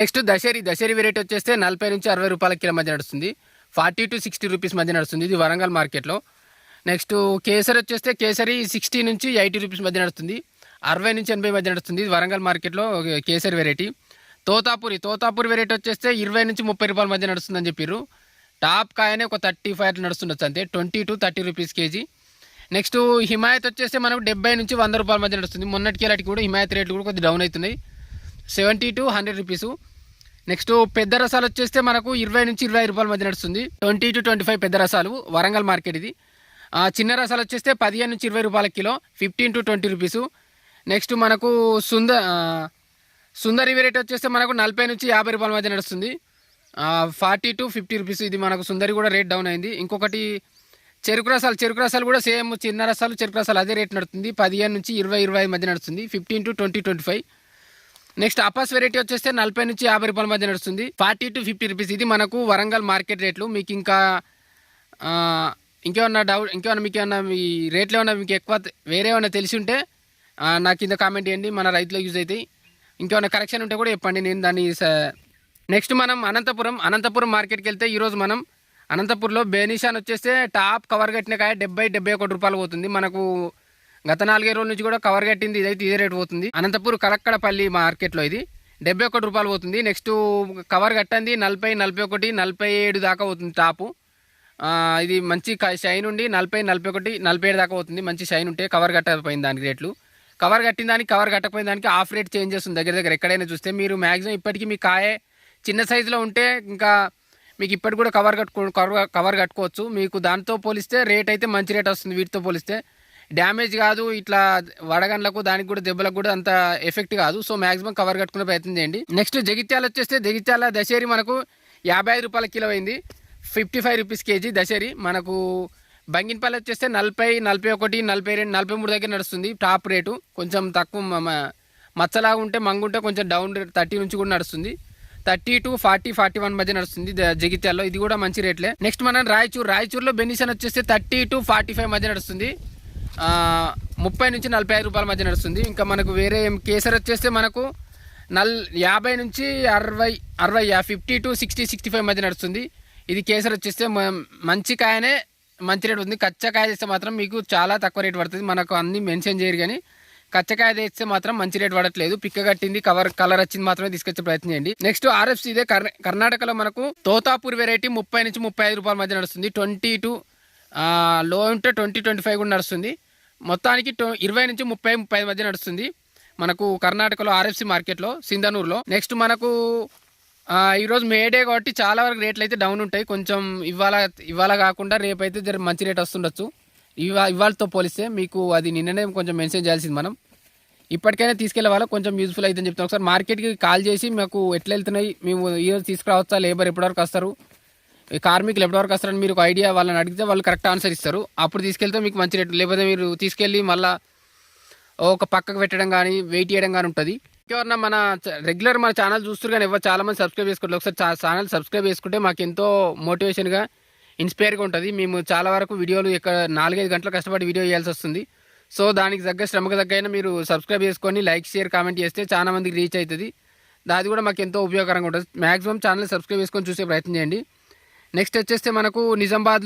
Next Dasheri variety వచ్చేస్తే 40 నుంచి 60 రూపాయల కిలో మధ్య నడుస్తుంది. 40 to 60 రూపీస్ మధ్య నడుస్తుంది. ఇది వరంగల్ మార్కెట్లో. నెక్స్ట్ కేసరి వచ్చేస్తే కేసరి 60 నుంచి 80 రూపీస్ మధ్య నడుస్తుంది. 60 నుంచి 80 మధ్య నడుస్తుంది. ఇది వరంగల్ మార్కెట్లో కేసరి వెరైటీ. తోతాపూరి వెరైటీ వచ్చేస్తే 20 నుంచి 30 రూపాయల మధ్య నడుస్తుందని చెప్పారు. టాప్ కాయనే ఒక 35 నడుస్తుండొచ్చు అంతే. 20 to 30 rupees KG. Next Himayat వచ్చేస్తే మనకు 70 నుంచి 100 రూపాయల మధ్య నడుస్తుంది. మొన్నటికి అలాంటి కూడా హిమాయత్ రేట్లు కూడా కొద్దిగా డౌన్ అవుతున్నాయి. 70 to 100 రూపీసు. నెక్స్ట్ పెద్ద రసాలు వచ్చేస్తే మనకు 20 నుంచి 25 రూపాయల మధ్య నడుస్తుంది. 20 to 25 పెద్ద రసాలు వరంగల్ మార్కెట్ ఇది. చిన్న రసాలు వచ్చేస్తే 15 నుంచి 20 రూపాయల కిలో, 15 to 20 రూపీసు. నెక్స్ట్ మనకు సుందరి వెరైటీ వచ్చేస్తే మనకు 40 నుంచి 50 రూపాయల మధ్య నడుస్తుంది. 40 to 50 రూపీస్. ఇది మనకు సుందరి కూడా రేట్ డౌన్ అయింది. ఇంకొకటి చెరుకు రసాలు కూడా సేమ్ చిన్న రసాలు చెరుకు రసాలు అదే రేట్ నడుస్తుంది. 15 నుంచి 20-25 మధ్య నడుస్తుంది. 15 to 20-25. నెక్స్ట్ అపాస్ వెరైటీ వచ్చేస్తే 40 నుంచి 50 రూపాయల మధ్య నడుస్తుంది. 40 to 50 రూపీస్. ఇది మనకు వరంగల్ మార్కెట్ రేట్లు. మీకు ఇంకేమన్నా మీకు ఏమన్నా ఈ రేట్లు ఏమన్నా మీకు ఎక్కువ వేరే ఏమన్నా తెలిసి ఉంటే నా కింద కామెంట్ చేయండి. మన రైతులకు యూజ్ అవుతాయి. ఇంకేమైనా కరెక్షన్ ఉంటే కూడా చెప్పండి, నేను దాన్ని. నెక్స్ట్ మనం అనంతపురం మార్కెట్కి వెళ్తే ఈరోజు మనం అనంతపూర్లో బెనిషాన్ వచ్చేస్తే టాప్ కవర్ కట్టిన కాయ 70-71 రూపాయలు పోతుంది. మనకు గత 4 రోజుల నుంచి కూడా కవర్ కట్టింది. ఇదైతే ఇదే రేట్ పోతుంది. అనంతపూర్ కలక్కడపల్లి మార్కెట్లో ఇది 71 రూపాయలు పోతుంది. నెక్స్ట్ కవర్ కట్టండి 40, 41, 47 దాకా పోతుంది టాపు. ఇది మంచి షైన్ ఉండి 40, 41, 47 దాకా పోతుంది. మంచి షైన్ ఉంటే కవర్ కట్టకపోయింది దానికి రేట్లు. కవర్ కట్టిన దానికి కవర్ కట్టకపోయిన దానికి హాఫ్ రేట్ చేంజ్ చేస్తుంది దగ్గర ఎక్కడైనా చూస్తే. మీరు మ్యాక్సిమం ఇప్పటికీ మీ కాయ చిన్న సైజులో ఉంటే ఇంకా మీకు ఇప్పటికి కూడా కవర్ కట్టుకోవచ్చు. మీకు దాంతో పోలిస్తే రేట్ అయితే మంచి రేట్ వస్తుంది. వీటితో పోలిస్తే డ్యామేజ్ కాదు, ఇట్లా వడగండ్లకు దానికి కూడా దెబ్బలకు కూడా అంత ఎఫెక్ట్ కాదు. సో మ్యాక్సిమం కవర్ కట్టుకునే ప్రయత్నం చేయండి. నెక్స్ట్ జగిత్యాల వచ్చేస్తే జగిత్యాల దశేరి మనకు 55 రూపాయల కిలో అయింది. 55 రూపీస్ కేజీ దశేరి. మనకు బంగినపల్లి వచ్చేస్తే 40, 41, 42, 43 దగ్గర నడుస్తుంది టాప్ రేటు. కొంచెం తక్కువ మచ్చలాగా ఉంటే మంగుంటే కొంచెం డౌన్ రేట్ 30 నుంచి కూడా నడుస్తుంది. 30 to 40, 41 మధ్య నడుస్తుంది జగిత్యాల్లో. ఇది కూడా మంచి రేట్లే. నెక్స్ట్ మనం రాయచూరులో బెనిషన్ వచ్చేస్తే 30 to 45 మధ్య నడుస్తుంది. 30 నుంచి 45 రూపాయల మధ్య నడుస్తుంది. ఇంకా మనకు వేరే కేసరి వచ్చేస్తే మనకు 50 నుంచి 60, 50 to 60, 65 మధ్య నడుస్తుంది. ఇది కేసరి వచ్చేస్తే మంచి కాయనే మంచి రేట్ ఉంది. కచ్చకాయ తెస్తే మాత్రం మీకు చాలా తక్కువ రేట్ పడుతుంది. మనకు అన్ని మెన్షన్ చేయరు కానీ కచ్చకాయ తెస్తే మాత్రం మంచి రేట్ పడట్లేదు. పిక్క కట్టింది కలర్ వచ్చింది మాత్రమే తీసుకొచ్చే ప్రయత్నం చేయండి. నెక్స్ట్ ఆర్ఎఫ్సి ఇదే కర్ణాటకలో మనకు తోతాపూర్ వెరైటీ 30 నుంచి 35 రూపాయల మధ్య నడుస్తుంది. 20 to లో ఉంటే 20-25 కూడా నడుస్తుంది. మొత్తానికి 20 నుంచి 30-35 మధ్య నడుస్తుంది మనకు కర్ణాటకలో ఆర్ఎఫ్సి మార్కెట్లో సింధనూరులో. నెక్స్ట్ మనకు ఈరోజు మేడే కాబట్టి చాలా వరకు రేట్లు అయితే డౌన్ ఉంటాయి. కొంచెం ఇవాళ కాకుండా రేపు అయితే జర మంచి రేట్ వస్తుండొచ్చు. ఇవాళతో పోలిస్తే మీకు అది నిన్ననే కొంచెం మెన్షన్ చేయాల్సింది. మనం ఇప్పటికైనా తీసుకెళ్లే వాళ్ళకి కొంచెం యూజ్ఫుల్ అవుతుందని చెప్తాం. ఒకసారి మార్కెట్కి కాల్ చేసి మాకు ఎట్లా వెళ్తున్నాయి, మేము ఈరోజు తీసుకురావచ్చా, లేబర్ ఎప్పటివరకు వస్తారు, కార్మికులు ఎప్పటివరకు వస్తారని మీరు ఒక ఐడియా వాళ్ళని అడిగితే వాళ్ళు కరెక్ట్ ఆన్సర్ ఇస్తారు. అప్పుడు తీసుకెళ్తే మీకు మంచి రేటు. లేకపోతే మీరు తీసుకెళ్ళి మళ్ళీ ఒక పక్కకు పెట్టడం కానీ వెయిట్ చేయడం కానీ ఉంటుంది. ఇంకెవరన్నా మన రెగ్యులర్ మన ఛానల్ చూస్తారు కానీ ఎవరు చాలామంది సబ్స్క్రైబ్ చేసుకోండి. ఒకసారి ఛానల్ సబ్స్క్రైబ్ చేసుకుంటే మాకు ఎంతో మోటివేషన్గా ఇన్స్పైర్గా ఉంటుంది. మేము చాలా వరకు వీడియోలు 4-5 గంటలు కష్టపడి వీడియో చేయాల్సి వస్తుంది. సో దానికి తగ్గ శ్రమకు తగ్గైనా మీరు సబ్స్క్రైబ్ చేసుకొని లైక్ షేర్ కామెంట్ చేస్తే చాలా మందికి రీచ్ అవుతుంది. అది కూడా మాకు ఎంతో ఉపయోగకరంగా ఉంటుంది. మ్యాక్సిమం ఛానల్ సబ్స్క్రైబ్ చేసుకొని చూసే ప్రయత్నం చేయండి. నెక్స్ట్ వచ్చేస్తే మనకు నిజామాబాద్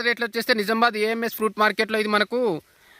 రేట్లు వచ్చేస్తే నిజామాబాద్ ఏఎంఎస్ ఫ్రూట్ మార్కెట్లో ఇది మనకు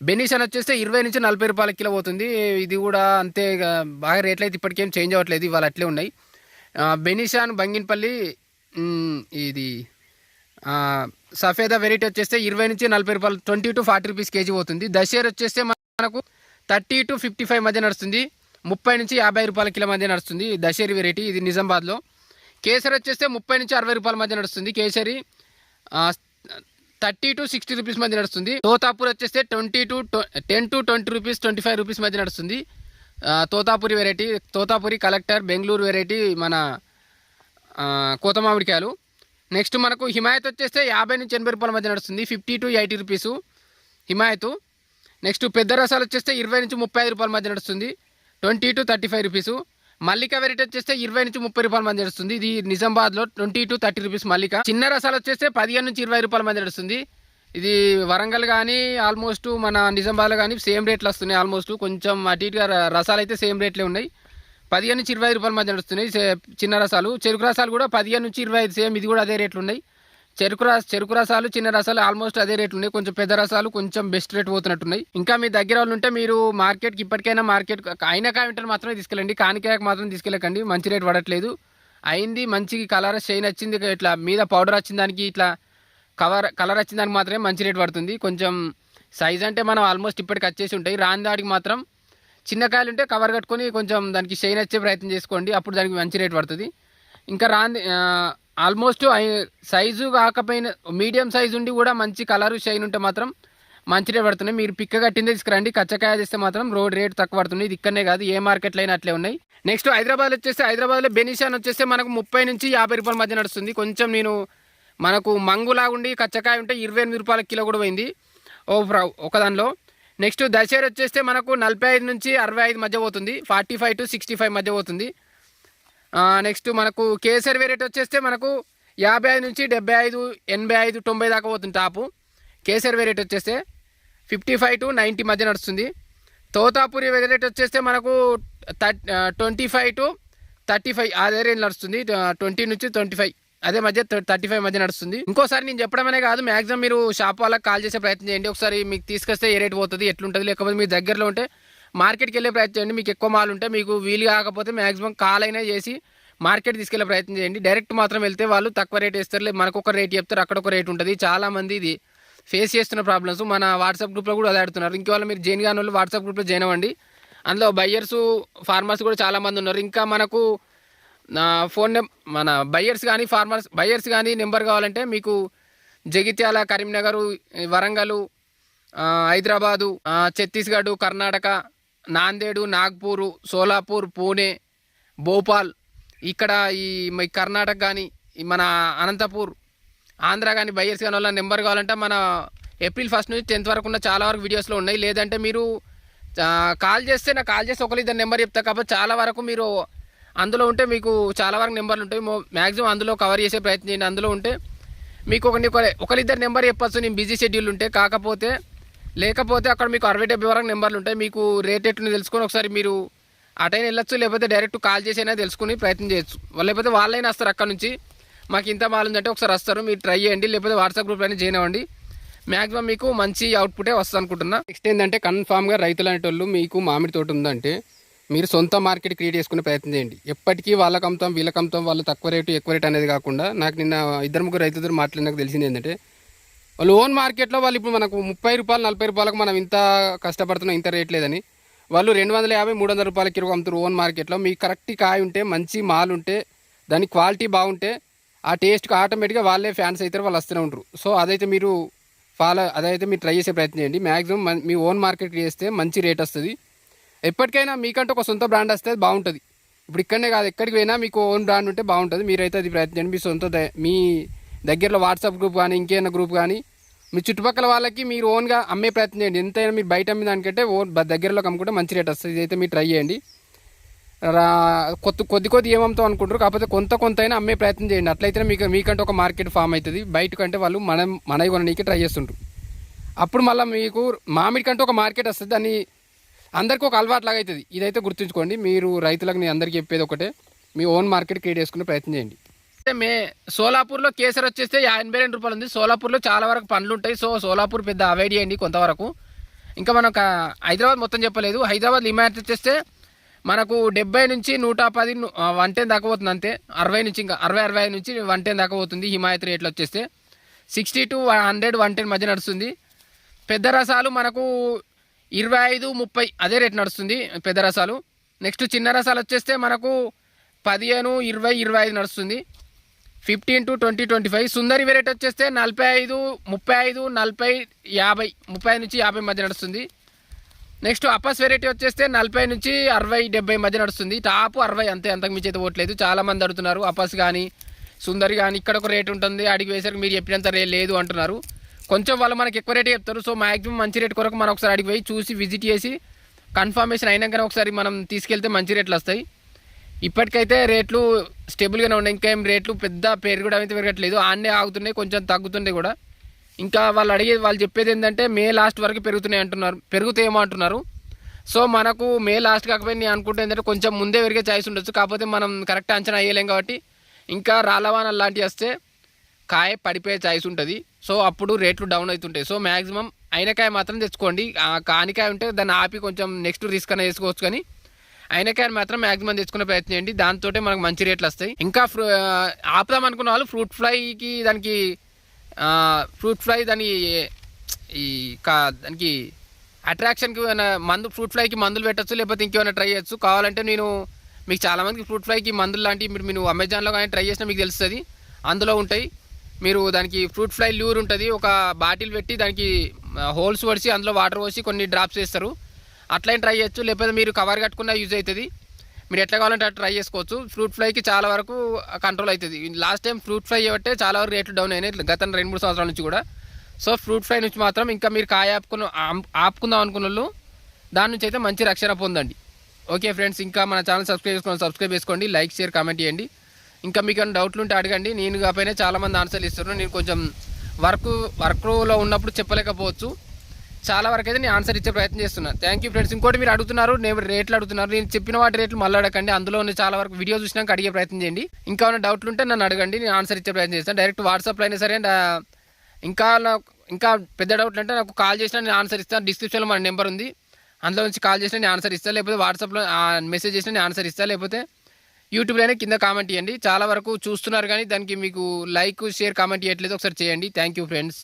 బెనిషన్ వచ్చేస్తే 20 నుంచి 40 రూపాయల కిలో పోతుంది. ఇది కూడా అంతే బాగా రేట్లు అయితే ఇప్పటికేం చేంజ్ అవ్వట్లేదు, ఇవాళ అట్లే ఉన్నాయి. బెనిషాన్ బంగినపల్లి ఇది సఫేదా వెరైటీ వచ్చేస్తే 20 నుంచి 40 రూపాయలు, 20 to 40 రూపీస్ కేజీ పోతుంది. దశేర్ వచ్చేస్తే మనకు 30 to 55 మధ్య నడుస్తుంది. 30 నుంచి 50 రూపాయల కిలో మధ్య నడుస్తుంది దశేరి వెరైటీ. ఇది నిజామాబాద్లో. కేసరి వచ్చేస్తే 30 నుంచి 60 రూపాయల మధ్య నడుస్తుంది. కేసరి 30 to 60 రూపీస్ మధ్య నడుస్తుంది. తోతాపూర్ వచ్చేస్తే 10 to 20 రూపీస్, 25 రూపీస్ మధ్య నడుస్తుంది. Totapuri variety, Totapuri collector Bengaluru variety మన కోత మామిడికాయలు. నెక్స్ట్ మనకు హిమాయత్ వచ్చేస్తే 50 నుంచి 80 రూపాయల మధ్య నడుస్తుంది. 50 to 80 రూపీసు హిమాయత్. నెక్స్ట్ పెద్ద రసాలు వచ్చేస్తే 20 నుంచి 35 రూపాయల మధ్య నడుస్తుంది. 20 to 35 రూపీసు. మల్లిక వెరైటీ వచ్చేస్తే 20 నుంచి 30 రూపాయల మధ్య నడుస్తుంది. ఇది నిజామాబాద్లో 20 to 30 రూపీస్ మల్లిక. చిన్న రసాలు వచ్చేస్తే 15 నుంచి 20 రూపాయల మధ్య నడుస్తుంది. ఇది వరంగల్ కానీ ఆల్మోస్ట్ మన నిజామాబాద్లో కానీ సేమ్ రేట్లు వస్తున్నాయి. ఆల్మోస్ట్ కొంచెం అటు ఇటుగా రసాలు అయితే సేమ్ రేట్లే ఉన్నాయి. 15 నుంచి 25 రూపాయల మధ్య నడుస్తున్నాయి చిన్న రసాలు. చెరుకు రసాలు కూడా 15 నుంచి 25 సేమ్, ఇది కూడా అదే రేట్లు ఉన్నాయి. చెరుకు రసాలు చిన్న రసాలు ఆల్మోస్ట్ అదే రేట్లు ఉన్నాయి. కొంచెం పెద్ద రసాలు కొంచెం బెస్ట్ రేట్ పోతున్నట్టున్నాయి. ఇంకా మీ దగ్గర వాళ్ళు ఉంటే మీరు మార్కెట్కి ఇప్పటికైనా అయినా కావింటర్ మాత్రమే తీసుకెళ్ళండి, కానికాయకు మాత్రం తీసుకెళ్ళకండి, మంచి రేట్ పడట్లేదు. అయింది మంచి కలర్ షైన్ వచ్చింది, ఇట్లా మీద పౌడర్ వచ్చిన దానికి ఇట్లా కలర్ వచ్చిన దానికి మాత్రమే మంచి రేట్ పడుతుంది. కొంచెం సైజ్ అంటే మనం ఆల్మోస్ట్ ఇప్పటికి వచ్చేసి ఉంటాయి. రాని దానికి మాత్రం చిన్న కాయలు ఉంటే కవర్ కట్టుకొని కొంచెం దానికి షైన్ వచ్చే ప్రయత్నం చేసుకోండి, అప్పుడు దానికి మంచి రేట్ పడుతుంది. ఇంకా ఆల్మోస్ట్ సైజు కాకపోయినా మీడియం సైజు ఉండి కూడా మంచి కలరు షైన్ ఉంటే మాత్రం మంచి రేట్ పడుతున్నాయి. మీరు పిక్క కట్టిందే తీసుకురండి, కచ్చకాయ చేస్తే మాత్రం రోడ్ రేట్ తక్కువ పడుతుంది. ఇది ఇక్కడనే కాదు, ఏ మార్కెట్లో అయినా అట్లే ఉన్నాయి. నెక్స్ట్ హైదరాబాద్ వచ్చేస్తే, హైదరాబాద్లో బెనిషాన్ వచ్చేస్తే మనకు 30 నుంచి 50 రూపాయల మధ్య నడుస్తుంది. కొంచెం మనకు మంగులాగుండి కచ్చకాయ ఉంటే 28 రూపాయల కిలో కూడా పోయింది ఒక దానిలో. నెక్స్ట్ దశేరి వచ్చేస్తే మనకు 45 నుంచి 65 మధ్య పోతుంది, 45 to 65 మధ్య పోతుంది. నెక్స్ట్ మనకు కేసరి వెరైటీ వచ్చేస్తే మనకు 55 నుంచి 75, 85, 90 దాకా పోతుంది టాపు. కేసరి వెరైటీ వచ్చేస్తే 55 to 90 మధ్య నడుస్తుంది. తోతాపూరి వెరైటీ వచ్చేస్తే మనకు 25 to 35 అదే రేంజ్ నడుస్తుంది. 20 నుంచి 25 అదే మధ్య 35 మధ్య నడుస్తుంది. ఇంకోసారి నేను చెప్పడమనే కాదు, మ్యాక్సిమం మీరు షాప్ వాళ్ళకి కాల్ చేసే ప్రయత్నం చేయండి. ఒకసారి మీకు తీసుకొస్తే ఏ రేట్ పోతుంది ఎట్లుంటుంది, లేకపోతే మీ దగ్గరలో ఉంటే మార్కెట్కి వెళ్ళే ప్రయత్నం చేయండి. మీకు ఎక్కువ మాల్ ఉంటే మీకు వీలు కాకపోతే మ్యాక్సిమం కాల్ అయినా చేసి మార్కెట్ తీసుకెళ్లే ప్రయత్నం చేయండి. డైరెక్ట్ మాత్రం వెళ్తే వాళ్ళు తక్కువ రేట్ వేస్తారు, మనకు ఒక రేట్ చెప్తారు, అక్కడ ఒక రేట్ ఉంటుంది. చాలామంది ఇది ఫేస్ చేస్తున్న ప్రాబ్లమ్స్ మన వాట్సాప్ గ్రూప్లో కూడా అదే ఆడుతున్నారు. ఇంకోవాళ్ళు మీరు జాయిన్ కాని వాళ్ళు వాట్సాప్ గ్రూప్లో జాయిన్ అవ్వండి. అందులో బయ్యర్స్ ఫార్మర్స్ కూడా చాలామంది ఉన్నారు. ఇంకా మనకు మన బయ్యర్స్ కానీ నెంబర్ కావాలంటే మీకు జగిత్యాల, కరీంనగర్, వరంగల్, హైదరాబాదు, ఛత్తీస్గఢ్, కర్ణాటక, నాందేడు, నాగ్పూర్, సోలాపూర్, పూణే, భోపాల్, ఇక్కడ ఈ కర్ణాటక కానీ మన అనంతపూర్, ఆంధ్ర కానీ బయ్యర్స్ కానీ వాళ్ళ నెంబర్ కావాలంటే మన ఏప్రిల్ 1 నుంచి 10th వరకు ఉన్న చాలా వరకు వీడియోస్లో ఉన్నాయి. లేదంటే మీరు కాల్ చేస్తే ఒకరిద్దరు నెంబర్ చెప్తా, కాబట్టి చాలా వరకు మీరు అందులో ఉంటే మీకు చాలా వరకు నెంబర్లు ఉంటాయి. మ్యాక్సిమం అందులో కవర్ చేసే ప్రయత్నం చేయండి. అందులో ఉంటే మీకు ఒకరిద్దరు నెంబర్ చెప్పచ్చు, నేను బిజీ షెడ్యూల్ ఉంటే. లేకపోతే అక్కడ మీకు 60-70 వరకు నెంబర్లు ఉంటాయి. మీకు రేట్ ఎట్లా తెలుసుకొని ఒకసారి మీరు అటైనా వెళ్ళొచ్చు, లేకపోతే డైరెక్ట్ కాల్ చేసైనా తెలుసుకుని ప్రయత్నం చేయొచ్చు. లేకపోతే వాళ్ళైనా వస్తారు అక్కడ నుంచి, మాకు ఇంత మాల్ ఉందంటే ఒకసారి వస్తారు, మీరు ట్రై చేయండి. లేకపోతే వాట్సాప్ గ్రూప్ అయినా జాయిన్ అవ్వండి, మ్యాక్సిమం మీకు మంచి అవుట్పుటే వస్తుంది అనుకుంటున్నా. నెక్స్ట్ ఏంటంటే కన్ఫామ్గా రైతులు అనేటోళ్ళు మీకు మామిడి తోట ఉందంటే మీరు సొంత మార్కెట్ క్రియేట్ చేసుకునే ప్రయత్నం చేయండి. ఎప్పటికీ వాళ్ళకి అమ్ముతాం వీళ్ళకి అమ్ముతాం, వాళ్ళు తక్కువ రేటు ఎక్కువ రేటు అనేది కాకుండా, నాకు నిన్న 2-3 రైతులతో మాట్లాడినాక తెలిసింది ఏంటంటే వాళ్ళు ఓన్ మార్కెట్లో వాళ్ళు ఇప్పుడు మనకు 30 రూపాయలు 40 రూపాయలకు మనం ఇంత కష్టపడుతున్నాం, ఇంత రేట్ లేదని వాళ్ళు 250-300 రూపాయల కిలో అమ్ముతారు ఓన్ మార్కెట్లో. మీకు కరెక్ట్ కాయ ఉంటే, మంచి మాల్ ఉంటే, దాని క్వాలిటీ బాగుంటే, ఆ టేస్ట్కి ఆటోమేటిక్గా వాళ్ళే ఫ్యాన్స్ అవుతారు, వాళ్ళు వస్తూనే ఉంటారు. సో అదైతే మీరు ట్రై చేసే ప్రయత్నం చేయండి. మ్యాక్సిమం మీ ఓన్ మార్కెట్ చేస్తే మంచి రేట్ వస్తుంది. ఎప్పటికైనా మీకంటే ఒక సొంత బ్రాండ్ వస్తే బాగుంటుంది. ఇప్పుడు ఇక్కడనే కాదు, ఎక్కడికి పోయినా మీకు ఓన్ బ్రాండ్ ఉంటే బాగుంటుంది. మీరైతే అది ప్రయత్నం చేయండి. మీ దగ్గరలో వాట్సాప్ గ్రూప్ కానీ ఇంకేమైనా గ్రూప్ కానీ మీ చుట్టుపక్కల వాళ్ళకి మీరు ఓన్గా అమ్మే ప్రయత్నం చేయండి. ఎంతైనా మీరు బయట అమ్మే దానికంటే ఓన్ దగ్గరలో అమ్ముకుంటే మంచి రేట్ వస్తుంది. ఇదైతే మీరు ట్రై చేయండి. కొద్ది ఏమవుతాం అనుకుంటారు, కాకపోతే కొంత అయినా అమ్మే ప్రయత్నం చేయండి. అట్లయితే మీకంటే ఒక మార్కెట్ ఫామ్ అవుతుంది. బయట కంటే వాళ్ళు మనవి కొనడానికి ట్రై చేస్తుంటారు. అప్పుడు మళ్ళీ మీకు మామిడి కంటే ఒక మార్కెట్ వస్తుంది, దాన్ని అందరికీ ఒక అలవాటు లాగా అవుతుంది. ఇదైతే గుర్తుంచుకోండి. మీరు రైతులకు నేను అందరికీ చెప్పేది ఒకటే, మీ ఓన్ మార్కెట్ క్రియేట్ చేసుకునే ప్రయత్నం చేయండి. సోలాపూర్లో కేసర్ వచ్చేస్తే 82 రూపాయలు ఉంది. సోలాపూర్లో చాలా వరకు పండ్లు ఉంటాయి. సోలాపూర్ పెద్ద అవాయిడ్ చేయండి కొంతవరకు. ఇంకా మనకు హైదరాబాద్ మొత్తం చెప్పలేదు. హైదరాబాద్ హిమాయత్ వచ్చేస్తే మనకు 70 నుంచి 110, 110 దాకా పోతుంది అంతే. 60 నుంచి ఇంకా 60-65 నుంచి 110 దాకా పోతుంది హిమాయత్ రేట్లు వచ్చేస్తే. 60 to 100, 110 మధ్య నడుస్తుంది. పెద్ద రసాలు మనకు 25-30 అదే రేట్ నడుస్తుంది పెద్ద రసాలు. నెక్స్ట్ చిన్న రసాలు వచ్చేస్తే మనకు 15, 20, 25 నడుస్తుంది. 15 to 20, 25. సుందరి వెరైటీ వచ్చేస్తే 45, 35, 40, 50, 30 నుంచి 50 మధ్య నడుస్తుంది. నెక్స్ట్ అపస్ వెరైటీ వచ్చేస్తే 40 నుంచి 60, 70 మధ్య నడుస్తుంది. టాప్ 60 అంతే, అంతకు మించి అయితే పోవట్లేదు. చాలామంది అడుగుతున్నారు అపస్ కానీ సుందరి కానీ ఇక్కడ ఒక రేట్ ఉంటుంది, అడిగి వేసరికి మీరు చెప్పినంత లేదు అంటున్నారు. కొంచెం వాళ్ళు మనకి ఎక్కువ రేట్ చెప్తారు. సో మ్యాక్సిమం మంచి రేట్ కొరకు మనం ఒకసారి అడిగి పోయి చూసి విజిట్ చేసి కన్ఫర్మేషన్ అయినాకనే ఒకసారి మనం తీసుకెళ్తే మంచి రేట్లు వస్తాయి. ఇప్పటికైతే రేట్లు స్టేబుల్గానే ఉన్నాయి. ఇంకేం రేట్లు పెద్ద పెరగడం అయితే పెరగట్లేదు, ఆన్నే ఆగుతున్నాయి, కొంచెం తగ్గుతున్నాయి కూడా. ఇంకా వాళ్ళు చెప్పేది ఏంటంటే మే లాస్ట్ వరకు పెరుగుతాయేమో అంటున్నారు. సో మనకు మే లాస్ట్ కాకపోతే నేను అనుకుంటే ఏంటంటే కొంచెం ముందే పెరిగే ఛాయిస్ ఉండొచ్చు. కాకపోతే మనం కరెక్ట్ అంచనా వేయలేం కాబట్టి ఇంకా రాలవాన లాంటివి వస్తే కాయ పడిపోయే ఛాయిస్ ఉంటుంది. సో అప్పుడు రేట్లు డౌన్ అవుతుంటాయి. సో మ్యాక్సిమం అయినకాయ మాత్రం తెచ్చుకోండి. కానికాయ ఉంటే దాన్ని ఆపి కొంచెం నెక్స్ట్ రిస్క్ అనేది వేసుకోవచ్చు, కానీ అయినకాయని మాత్రం మ్యాక్సిమం తెచ్చుకునే ప్రయత్నం చేయండి. దాంతో మనకు మంచి రేట్లు వస్తాయి. ఇంకా ఆపుదాం అనుకున్న వాళ్ళు ఫ్రూట్ ఫ్లైకి దానికి దానికి అట్రాక్షన్కి ఏమైనా ఫ్రూట్ ఫ్లైకి మందులు పెట్టచ్చు, లేకపోతే ఇంకేమైనా ట్రై చేయొచ్చు. కావాలంటే నేను మీకు చాలామందికి ఫ్రూట్ ఫ్లైకి మందులు లాంటివి మీరు అమెజాన్లో కానీ ట్రై చేసినా మీకు తెలుస్తుంది, అందులో ఉంటాయి. మీరు దానికి ఫ్రూట్ ఫ్లై ల్యూర్ ఉంటుంది, ఒక బాటిల్ పెట్టి దానికి హోల్స్ పడిచి అందులో వాటర్ పోసి కొన్ని డ్రాప్స్ వేస్తారు, అట్లయినా ట్రై చేయొచ్చు. లేకపోతే మీరు కవర్ కట్టుకున్నా యూజ్ అవుతుంది. మీరు ఎట్లా కావాలంటే అట్లా ట్రై చేసుకోవచ్చు. ఫ్రూట్ ఫ్లైకి చాలా వరకు కంట్రోల్ అవుతుంది. లాస్ట్ టైం ఫ్రూట్ ఫ్లై చేయబట్టే చాలా వరకు రేట్లు డౌన్ అయినాయి గత 2-3 సంవత్సరాల నుంచి కూడా. సో ఫ్రూట్ ఫ్లై నుంచి మాత్రం ఇంకా మీరు కాయ ఆపుకుందాం అనుకున్న వాళ్ళు దాని నుంచి అయితే మంచి రక్షణ పొందండి. ఓకే ఫ్రెండ్స్, ఇంకా మన ఛానల్ సబ్స్క్రైబ్ చేసుకోండి, లైక్ షేర్ కామెంట్ చేయండి. ఇంకా మీకు ఏమైనా డౌట్లు ఉంటే అడగండి. నేను కాకపోయినా చాలామంది ఆన్సర్లు ఇస్తున్నారు. నేను కొంచెం వర్క్లో ఉన్నప్పుడు చెప్పలేకపోవచ్చు, చాలా వరకు అయితే నేను ఆన్సర్ ఇచ్చే ప్రయత్నం చేస్తున్నాను. Thank you friends. ఇంకోటి మీరు అడుగుతున్నారు, నేను రేట్లు అడుగుతున్నారు. నేను చెప్పిన వాటి రేట్లు మళ్ళీ అడగండి, అందులో చాలా వరకు వీడియో చూసినాక అడిగే ప్రయత్నం చేయండి. ఇంకా ఏమైనా డౌట్లు ఉంటే నన్ను అడగండి, నేను ఆన్సర్ ఇచ్చే ప్రయత్నం చేస్తాను. డైరెక్ట్ వాట్సాప్లో అయినా సరే. ఇంకా పెద్ద డౌట్లు అంటే నాకు కాల్ చేసినా నేను ఆన్సర్ ఇస్తాను. డిస్క్రిప్షన్లో మన నెంబర్ ఉంది, అందులో నుంచి కాల్ చేసినా నేను ఆన్సర్ ఇస్తాను, లేకపోతే వాట్సాప్లో మెసేజ్ చేసినా నేను ఆన్సర్ ఇస్తాను, లేకపోతే యూట్యూబ్లోనే కింద కామెంట్ చేయండి. చాలా వరకు చూస్తున్నారు కానీ దానికి మీకు లైక్ షేర్ కామెంట్ చేయట్లేదు, ఒకసారి చేయండి. Thank you friends.